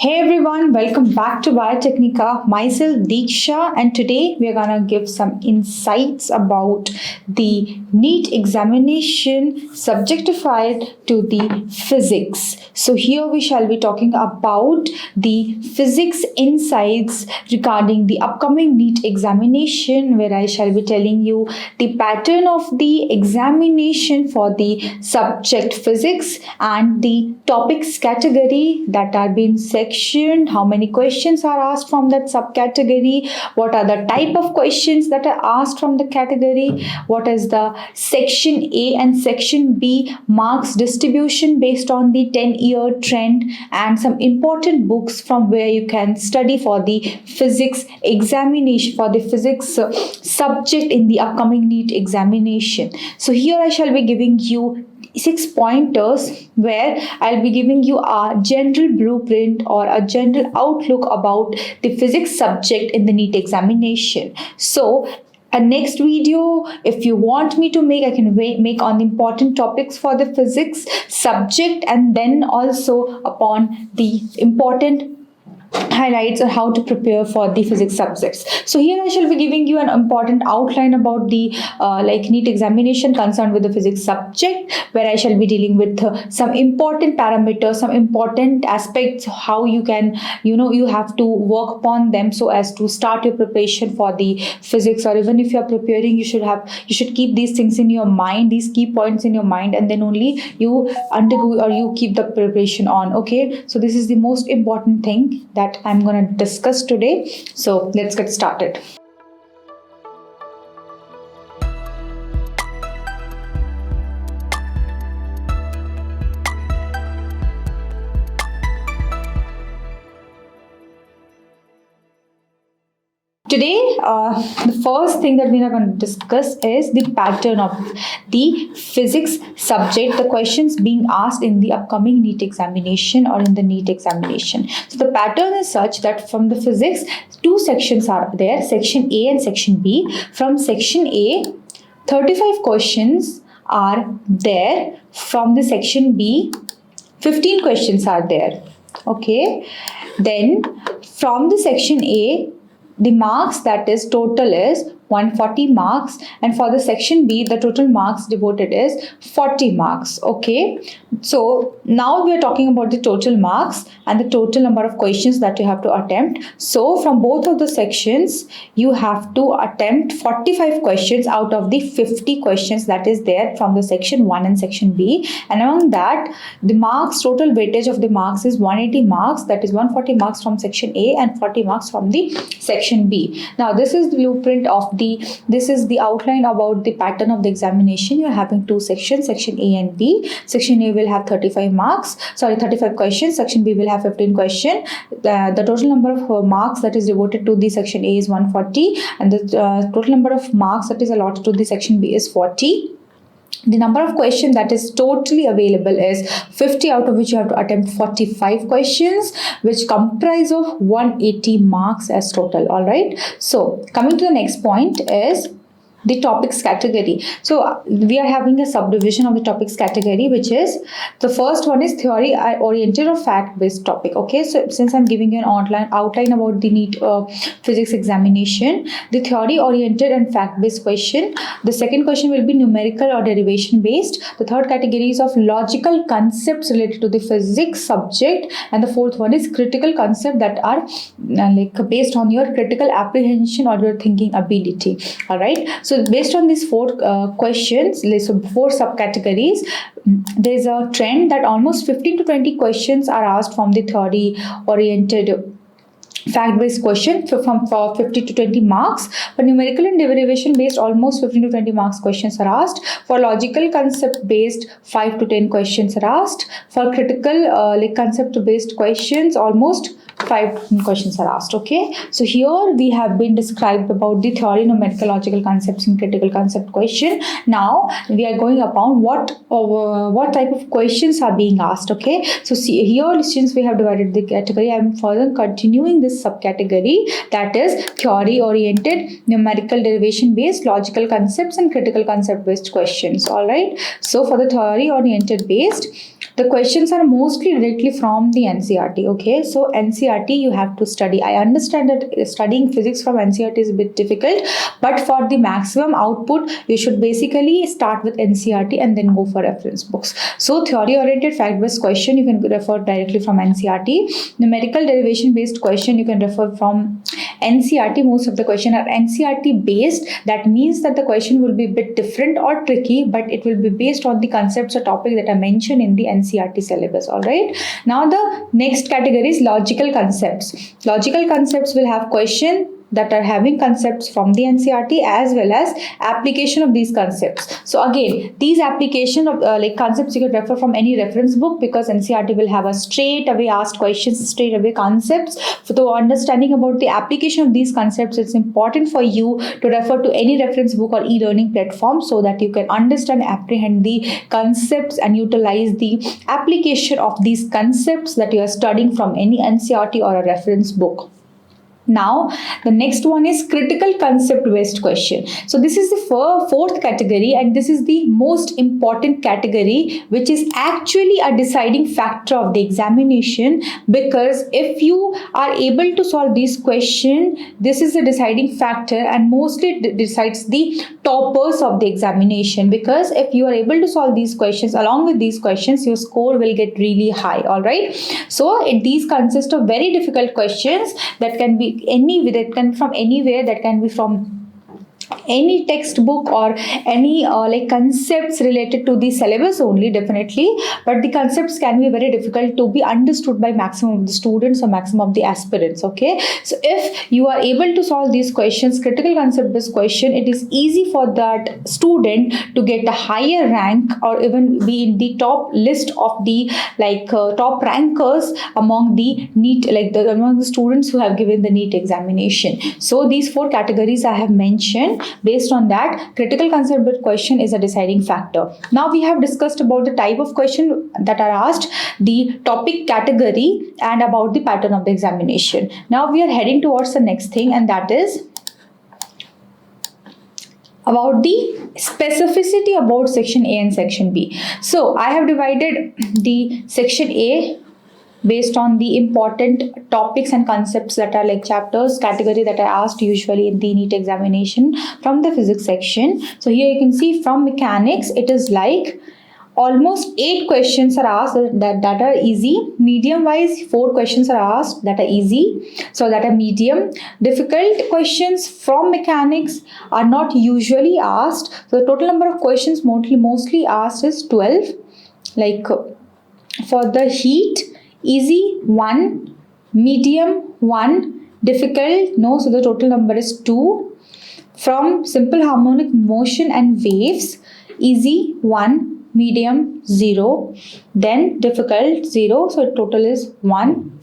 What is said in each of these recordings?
Hey everyone, welcome back to Biotechnica. Myself Deeksha, and today we are gonna give some insights about the NEET examination subjectified to the physics. So here we shall be talking about the physics insights regarding the upcoming NEET examination, where I shall be telling you the pattern of the examination for the subject physics and the topics category that are being sectioned, how many questions are asked from that subcategory, what are the type of questions that are asked from the category, what is the section A and section B marks distribution based on the 10-year trend, and some important books from where you can study for the physics examination, for the physics subject in the upcoming NEET examination. So here I shall be giving you 6 pointers where I'll be giving you a general blueprint or a general outlook about the physics subject in the NEET examination. So a next video, if you want me to make, I can make on the important topics for the physics subject, and then also upon the important highlights on how to prepare for the physics subjects. So here I shall be giving you an important outline about the NEET examination concerned with the physics subject, where I shall be dealing with some important parameters, some important aspects, how you can, you have to work upon them so as to start your preparation for the physics. Or even if you are preparing, you should keep these things in your mind, these key points in your mind, and then only you undergo or you keep the preparation on. Okay, so this is the most important thing that I'm going to discuss today. So let's get started. Today, the first thing that we are going to discuss is the pattern of the physics subject, the questions being asked in the upcoming NEET examination or in the NEET examination. So the pattern is such that from the physics, two sections are there, section A and section B. From section A, 35 questions are there. From the section B, 15 questions are there. Okay. Then from the section A, the marks, that is total, is 140 marks, and for the section B the total marks devoted is 40 marks. Okay, so now we are talking about the total marks and the total number of questions that you have to attempt. So from both of the sections you have to attempt 45 questions out of the 50 questions that is there from the section 1 and section B, and among that the marks, total weightage of the marks is 180 marks, that is 140 marks from section A and 40 marks from the section B. Now this is the blueprint of this is the outline about the pattern of the examination. You are having two sections, section A and B. Section A will have 35 questions. Section B will have 15 questions. The total number of marks that is devoted to the section A is 140, and the total number of marks that is allotted to the section B is 40. The number of questions that is totally available is 50, out of which you have to attempt 45 questions, which comprise of 180 marks as total. All right. So coming to the next point is the topics category. So we are having a subdivision of the topics category, which is, the first one is theory oriented or fact based topic. Okay, so since I'm giving you an outline about the NEET physics examination, the theory oriented and fact based question, the second question will be numerical or derivation based, the third category is of logical concepts related to the physics subject, and the fourth one is critical concepts that are based on your critical apprehension or your thinking ability. All right, so based on these four questions, so four subcategories, there is a trend that almost 15 to 20 questions are asked from the theory oriented fact-based question for 50 to 20 marks. For numerical and derivation based, almost 15 to 20 marks questions are asked. For logical concept based, 5 to 10 questions are asked. For critical concept based questions, almost 5 questions are asked. Okay, so here we have been described about the theory, numerical, logical concepts and critical concept question. Now we are going upon what type of questions are being asked. Okay, so see here, since we have divided the category, I am further continuing this subcategory, that is theory oriented, numerical, derivation based, logical concepts and critical concept based questions. All right, so for the theory oriented based, The questions are mostly directly from the NCERT. Okay, so NCERT you have to study. I understand that studying physics from NCERT is a bit difficult, but for the maximum output, you should basically start with NCERT and then go for reference books. So theory-oriented fact-based question you can refer directly from NCERT. Numerical derivation-based question you can refer from NCERT. Most of the question are NCERT based. That means that the question will be a bit different or tricky, but it will be based on the concepts or topic that are mentioned in the NCERT syllabus. All right. Now the next category is logical concepts. Logical concepts will have question that are having concepts from the NCERT as well as application of these concepts. So again, these application of concepts you can refer from any reference book, because NCERT will have a straight away asked questions, straight away concepts. For the understanding about the application of these concepts, it's important for you to refer to any reference book or e-learning platform so that you can understand, apprehend the concepts and utilize the application of these concepts that you are studying from any NCERT or a reference book. Now, the next one is critical concept based question. So this is the fourth category, and this is the most important category, which is actually a deciding factor of the examination, because if you are able to solve this question, this is a deciding factor and mostly decides the toppers of the examination, because if you are able to solve these questions along with these questions, your score will get really high. All right. So these consist of very difficult questions that can be from anywhere, that can be from any textbook or any concepts related to the syllabus only, definitely, but the concepts can be very difficult to be understood by maximum of the students or maximum of the aspirants. Okay, so if you are able to solve these questions, critical concept based question, it is easy for that student to get a higher rank or even be in the top list of the top rankers among the NEET, among the students who have given the NEET examination. So these four categories I have mentioned. Based on that, critical concept based question is a deciding factor. Now we have discussed about the type of question that are asked, the topic category, and about the pattern of the examination. Now we are heading towards the next thing, and that is about the specificity about section A and section B. So I have divided the section A based on the important topics and concepts that are like chapters, category that are asked usually in the NEET examination from the physics section. So here you can see from mechanics, it is like almost 8 questions are asked that are easy. Medium wise, 4 questions are asked that are easy, so that are medium. Difficult questions from mechanics are not usually asked. So the total number of questions mostly asked is 12. Like for the heat, easy 1, medium 1, difficult no, so the total number is 2. From simple harmonic motion and waves, easy 1, medium 0, then difficult 0, so total is 1.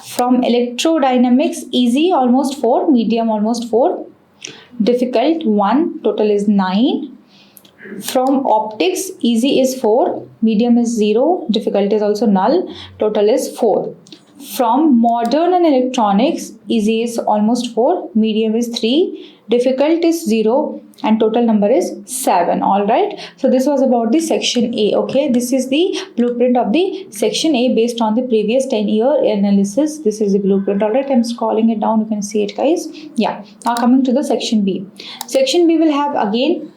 From electrodynamics, easy almost 4, medium almost 4, difficult 1, total is 9. From optics, easy is 4, medium is 0, difficult is also null, total is 4. From modern and electronics, easy is almost 4, medium is 3, difficult is 0, and total number is 7. Alright, so this was about the section A. Okay, this is the blueprint of the section A based on the previous 10-year analysis. This is the blueprint. Alright, I'm scrolling it down, you can see it, guys. Yeah, now coming to the section B. Section B will have again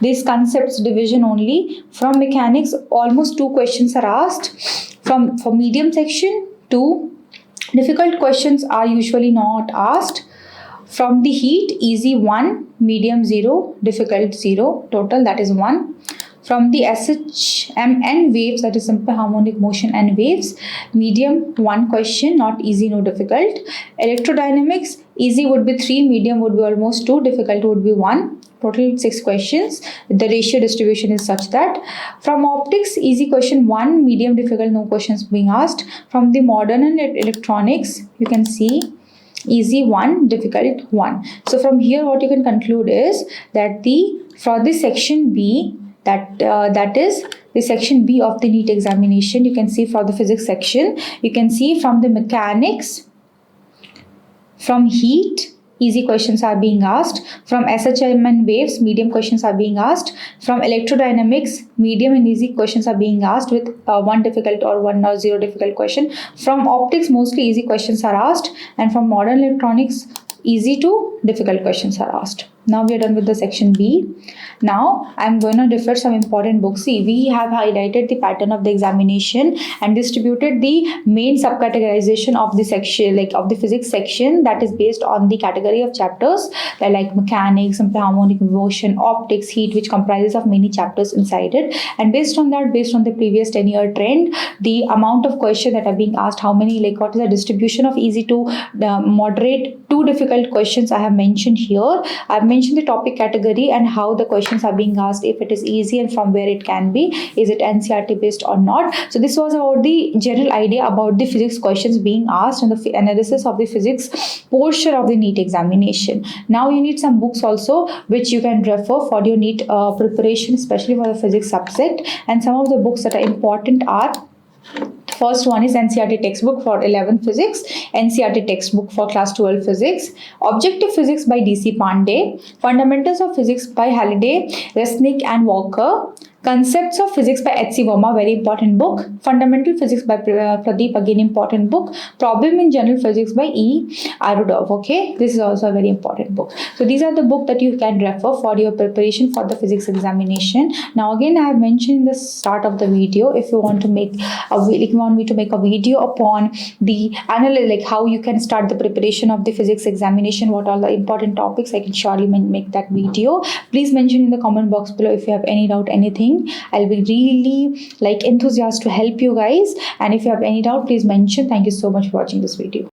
this concepts division only. From mechanics, almost 2 questions are asked. For medium section, 2. Difficult questions are usually not asked. From the heat, easy 1, medium 0, difficult 0, total that is 1. From the SHMN waves, that is simple harmonic motion and waves, medium 1 question, not easy, no difficult. Electrodynamics, easy would be 3, medium would be almost 2, difficult would be 1. Total 6 questions. The ratio distribution is such that. From optics, easy question 1, medium difficult, no questions being asked. From the modern and electronics, you can see easy 1, difficult 1. So from here what you can conclude is that for the section B, that is the section B of the NEET examination, you can see for the physics section, you can see from the mechanics, from heat, easy questions are being asked. From SHM and waves, medium questions are being asked. From electrodynamics, medium and easy questions are being asked with one difficult or one or zero difficult question. From optics, mostly easy questions are asked. And from modern electronics, easy to difficult questions are asked. Now we are done with the section B. Now I'm going to refer some important books. See, we have highlighted the pattern of the examination and distributed the main subcategorization of the section, like of the physics section, that is based on the category of chapters like mechanics, harmonic motion, optics, heat, which comprises of many chapters inside it. And based on that, based on the previous 10-year trend, the amount of questions that are being asked, how many, like what is the distribution of easy to moderate to difficult questions I have mentioned here. I've mentioned the topic category and how the questions are being asked, if it is easy and from where it can be, is it NCERT based or not. So this was about the general idea about the physics questions being asked and the analysis of the physics portion of the NEET examination. Now you need some books also which you can refer for your NEET preparation, especially for the physics subject. And some of the books that are important are: first one is NCERT textbook for 11th physics, NCERT textbook for class 12 physics, Objective Physics by DC Pandey, Fundamentals of Physics by Halliday, Resnick and Walker, Concepts of Physics by H.C. Verma, very important book, Fundamental Physics by Pradeep, again important book, Problem in General Physics by E. Arudov. Okay, this is also a very important book. So these are the books that you can refer for your preparation for the physics examination. Now again, I have mentioned in the start of the video, if you want to make if you want me to make a video upon the analysis, like how you can start the preparation of the physics examination, what are the important topics, I can surely make that video. Please mention in the comment box below if you have any doubt, anything. I'll be really enthusiastic to help you guys, and if you have any doubt, please mention. Thank you so much for watching this video.